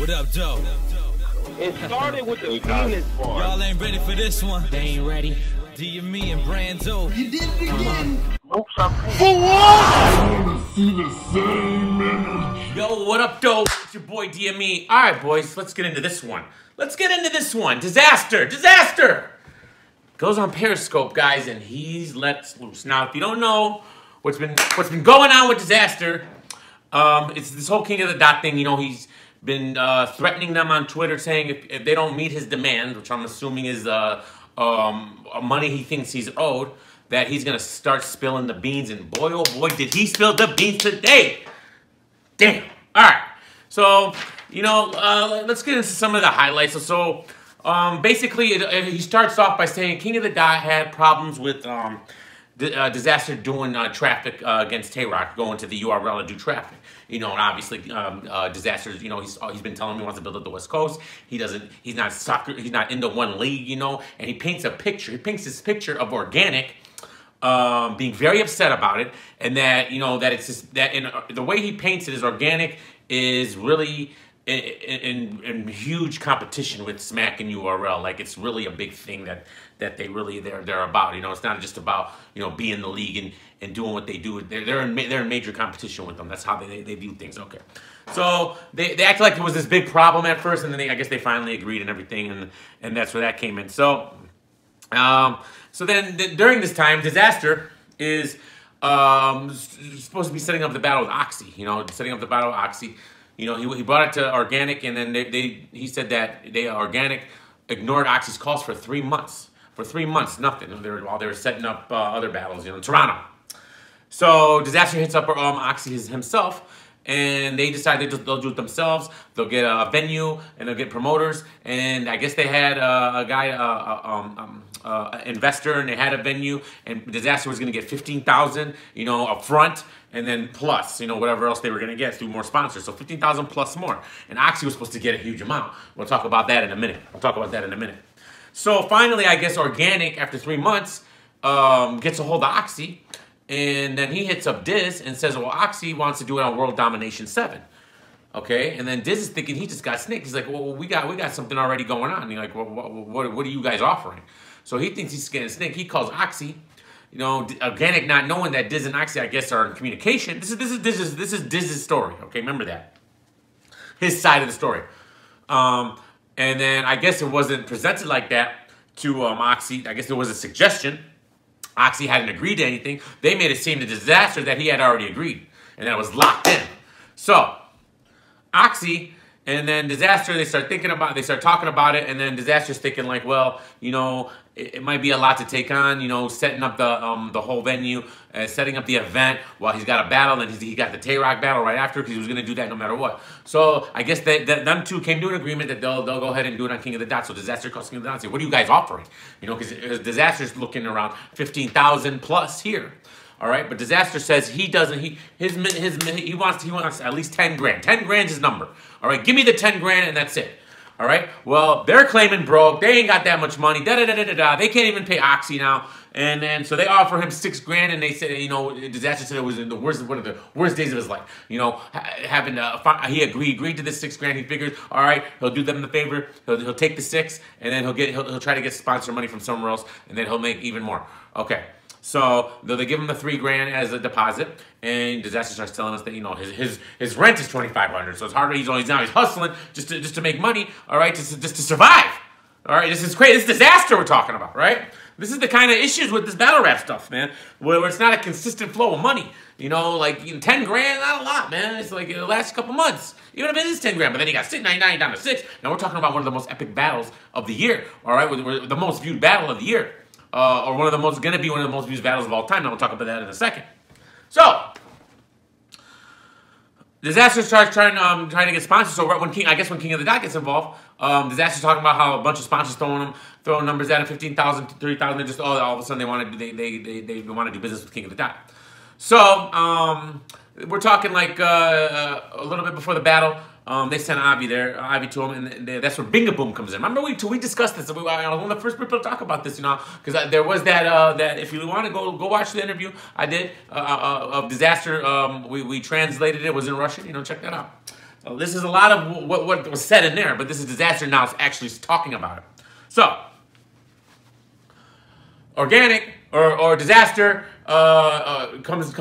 What up, Joe? It started with the penis part. Y'all ain't ready for this one. They ain't ready. D and me and Brando. You did it again. For what? Yo, what up, though? It's your boy DME. All right, boys, let's get into this one. Dizaster. Dizaster goes on Periscope, guys, and he's let loose. Now, if you don't know what's been going on with Dizaster, it's this whole King of the Dot thing. You know, he's been threatening them on Twitter, saying if they don't meet his demand, which I'm assuming is money he thinks he's owed, that he's gonna start spilling the beans. And boy, oh boy, did he spill the beans today! Damn. All right. So, you know, let's get into some of the highlights. So, basically, he starts off by saying King of the Dot had problems with Dizaster doing traffic against Tay-Rock, going to the URL to do traffic. You know, and obviously, Dizaster, you know, he's been telling me he wants to build up the West Coast. He's not into one league, you know, and he paints this picture of Organic being very upset about it, and that, you know, that it's just that the way he paints it is Organic is really in huge competition with Smack and URL. Like, it's really a big thing that they're about. You know, it's not just about, you know, being in the league and doing what they do. They're in major competition with them. That's how they view things. Okay, so they act like it was this big problem at first, and then I guess they finally agreed and everything, and that's where that came in. So then during this time, Dizaster is supposed to be setting up the battle with Oxy. You know, setting up the battle with Oxy. You know, he brought it to Organic, and then he said that Organic ignored Oxy's calls for 3 months. For 3 months, nothing. While they were setting up other battles, you know, in Toronto. So Dizaster hits up Oxy himself, and they decide they'll do it themselves. They'll get a venue, and they'll get promoters. And I guess they had a guy, investor, and they had a venue. And Dizaster was going to get $15,000, you know, up front, and then plus, you know, whatever else they were going to get through more sponsors. So $15,000 plus more. And Oxy was supposed to get a huge amount. We'll talk about that in a minute. So finally, I guess Organic, after 3 months, gets a hold of Oxy. And then he hits up Diz and says, well, Oxy wants to do it on World Domination 7. Okay? And then Diz is thinking he just got snaked. He's like, well, we got something already going on. And you're like, well, what are you guys offering? So he thinks he's getting snaked. He calls Oxy. You know, Organic, not knowing that Diz and Oxy, I guess, are in communication. This is Diz's story. Okay, remember that. His side of the story. And then I guess it wasn't presented like that to Oxy. I guess there was a suggestion. Oxy hadn't agreed to anything. They made it seem to Dizaster that he had already agreed, and that it was locked in. So Oxy and then Dizaster, they start talking about it, and then Dizaster's thinking like, well, you know, it might be a lot to take on, you know, setting up the whole venue, setting up the event while he's got a battle, and he got the Tay-Rock battle right after, because he was going to do that no matter what. So I guess them two came to an agreement that they'll go ahead and do it on King of the Dot. So Dizaster calls King of the Dot and says, what are you guys offering? You know, because Dizaster's looking around 15,000 plus here. All right, but Dizaster says he doesn't. He wants at least 10 grand. 10 grand is his number. All right, give me the 10 grand and that's it. All right. Well, they're claiming broke. They ain't got that much money. They can't even pay Oxy now. And then so they offer him 6 grand, and they said, you know, Dizaster said it was in one of the worst days of his life. You know, he agreed to this 6 grand. He figured, all right, he'll do them the favor. He'll take the 6, and then he'll try to get sponsor money from somewhere else, and then he'll make even more. Okay. So they give him the 3 grand as a deposit, and Dizaster starts telling us that, you know, his rent is $2,500, so it's harder. He's hustling just to make money. All right, just to survive. All right, this is crazy. This is Dizaster we're talking about, right? This is the kind of issues with this battle rap stuff, man, where it's not a consistent flow of money. You know, like 10 grand, not a lot, man. It's like the last couple months, even if it is 10 grand, but then you got 699 down to 6. Now we're talking about one of the most epic battles of the year. All right, with the most viewed battle of the year. Or one of the most viewed battles of all time. And we'll talk about that in a second. So, Dizaster starts trying to get sponsors. So when King of the Dot gets involved, Dizaster's talking about how a bunch of sponsors throwing numbers at him, 15,000, 30,000. They just all of a sudden they want to do business with King of the Dot. So we're talking like a little bit before the battle. They sent Avi to him, and that's where Binga Boom comes in. Remember we discussed this. I was one of the first people to talk about this, you know, because there was that if you want to go watch the interview I did of Dizaster, we translated it. It was in Russian, you know, check that out. This is a lot of what was said in there, but this is Dizaster now actually talking about it. So, Organic or Dizaster comes.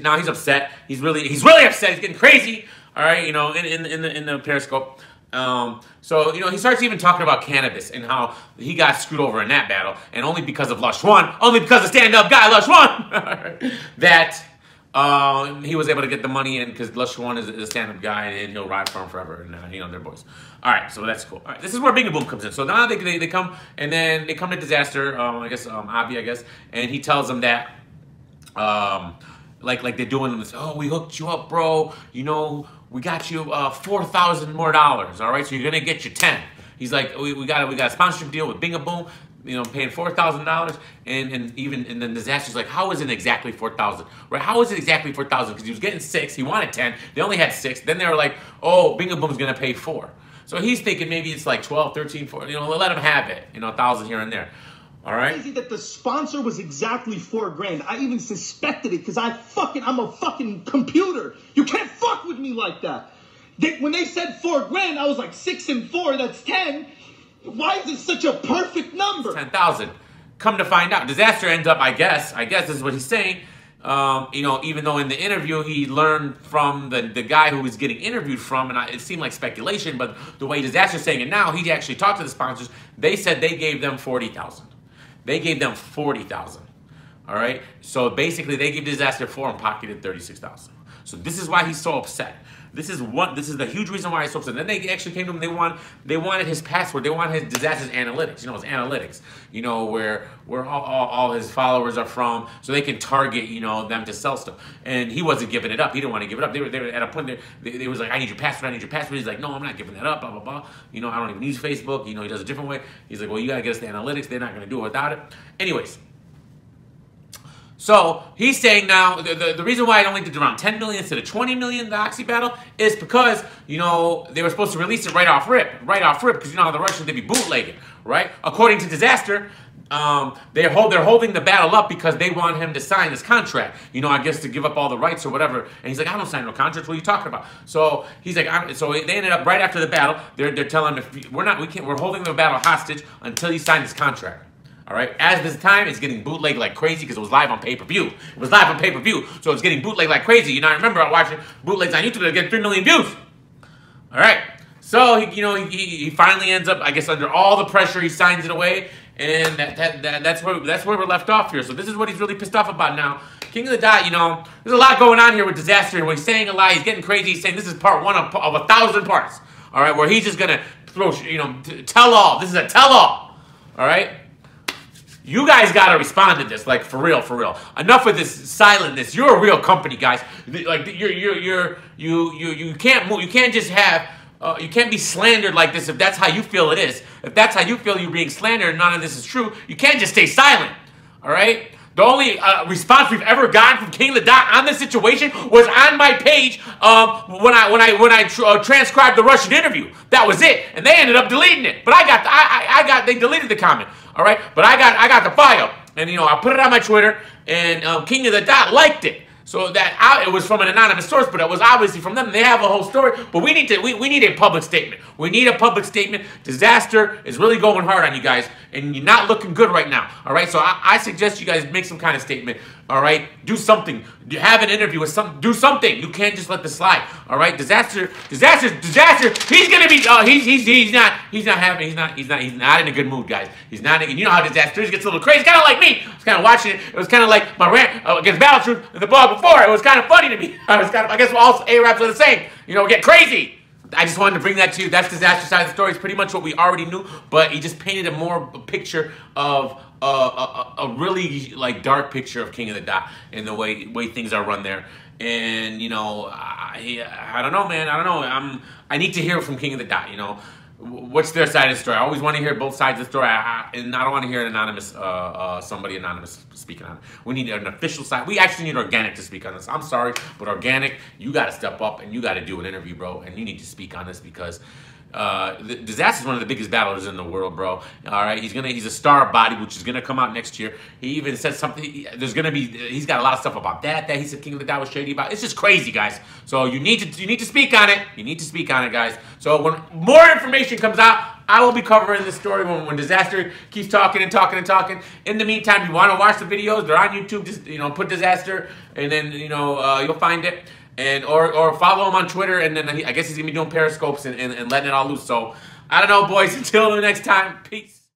Now he's upset. He's really upset. He's getting crazy. All right, you know, in the Periscope. So, you know, he starts even talking about cannabis and how he got screwed over in that battle, and only because of Lush One, only because of stand-up guy Lush One, that he was able to get the money in, because Lush One is a stand-up guy and he'll ride for him forever, and you know, they're boys. All right, so that's cool. All right, this is where Bing and Boom comes in. So now they come, and then they come to Dizaster, I guess, Avi, I guess, and he tells them that, like they're doing this, oh, we hooked you up, bro, you know, we got you $4,000 more, all right? So you're gonna get your 10. He's like, we got a sponsorship deal with Bing and Boom, you know, paying $4,000, and then Dizaster's like, how is it exactly 4,000? Right? How is it exactly 4,000? Because he was getting 6, he wanted 10, they only had 6. Then they were like, oh, Bing and Boom's gonna pay 4. So he's thinking maybe it's like 12, 13, 14, you know, let him have it, you know, 1,000 here and there. All right. Crazy that the sponsor was exactly $4,000. I even suspected it because I'm a fucking computer. You can't fuck with me like that. When they said $4,000, I was like 6 and 4. That's 10. Why is it such a perfect number? 10,000. Come to find out, Dizaster ends up. I guess this is what he's saying. You know, even though in the interview he learned from the guy who was getting interviewed from, and it seemed like speculation, but the way Dizaster's saying it now, he actually talked to the sponsors. They said they gave them 40,000. They gave them 40,000. All right. So basically, they gave Dizaster 4 and pocketed 36,000. So this is why he's so upset. This is the huge reason why he's so upset. Then they actually came to him. They wanted his password. They wanted his Dizaster's analytics. You know, his analytics. You know, where all his followers are from, so they can target, you know, them to sell stuff. And he wasn't giving it up. He didn't want to give it up. They were at a point they was like, I need your password. I need your password. He's like, no, I'm not giving that up. Blah blah blah. You know, I don't even use Facebook. You know, he does it a different way. He's like, well, you gotta get us the analytics. They're not gonna do it without it. Anyways. So he's saying now the reason why I only did around 10 million instead of 20 million, the Oxy battle, is because, you know, they were supposed to release it right off rip, because you know how the Russians, they be bootlegging, right? According to Dizaster, they're holding the battle up because they want him to sign this contract, you know, I guess to give up all the rights or whatever. And he's like, I don't sign no contracts. What are you talking about? So he's like, so they ended up right after the battle. They're telling him, we're holding the battle hostage until you sign this contract. All right. As this time, it's getting bootlegged like crazy because it was live on pay-per-view. It was live on pay-per-view, so it's getting bootlegged like crazy. You know, I remember watching bootlegs on YouTube that get 3 million views. All right. So he finally ends up, I guess, under all the pressure, he signs it away, and that's where we're left off here. So this is what he's really pissed off about now. King of the Dot, you know, there's a lot going on here with Dizaster. When he's saying a lie, he's getting crazy. He's saying this is part 1 of 1,000 parts. All right, where he's just gonna throw, you know, tell all. This is a tell all. All right. You guys gotta respond to this, like for real, for real. Enough of this silentness. You're a real company, guys. Like you can't move. You can't just have. You can't be slandered like this if that's how you feel it is. If that's how you feel you're being slandered and none of this is true, you can't just stay silent. All right. The only response we've ever gotten from King of the Dot on this situation was on my page when I transcribed the Russian interview. That was it, and they ended up deleting it. But they deleted the comment. All right, but I got the file, and you know, I put it on my Twitter, and King of the Dot liked it. So that it was from an anonymous source, but it was obviously from them. They have a whole story, but we need a public statement. We need a public statement. Dizaster is really going hard on you guys, and you're not looking good right now. All right, so I suggest you guys make some kind of statement. All right, do something. Have an interview with some. Do something. You can't just let this slide. All right, Dizaster. He's gonna be. He's not in a good mood, guys. He's not. You know how Dizaster is. Gets a little crazy. Kind of like me. I was kind of watching it. It was kind of like my rant against Battle Truth in the blog before. It was kind of funny to me. I guess all A-Raps are the same. You know, get crazy. I just wanted to bring that to you. That's Dizaster's side of the story. It's pretty much what we already knew, but he just painted a picture of a really like dark picture of King of the Dot and the way things are run there. And you know, I don't know, man. I don't know. I need to hear from King of the Dot. You know, what's their side of the story? I always want to hear both sides of the story, and I don't want to hear an anonymous somebody anonymous speaking on it. We need an official side. We actually need Organic to speak on this. I'm sorry, but Organic, you got to step up and you got to do an interview, bro, and you need to speak on this because Dizaster is one of the biggest battlers in the world, bro. All right, he's a star body, which is gonna come out next year. He even said something. He's got a lot of stuff about that he said King of the Dot was shady about. It's just crazy, guys. So you need to speak on it. You need to speak on it, guys. So when more information comes out, I will be covering this story when Dizaster keeps talking and talking and talking. In the meantime, if you want to watch the videos, they're on YouTube. Just put Dizaster, and then you'll find it. And or follow him on Twitter, and then I guess he's gonna be doing periscopes and letting it all loose. So I don't know, boys. Until the next time, peace.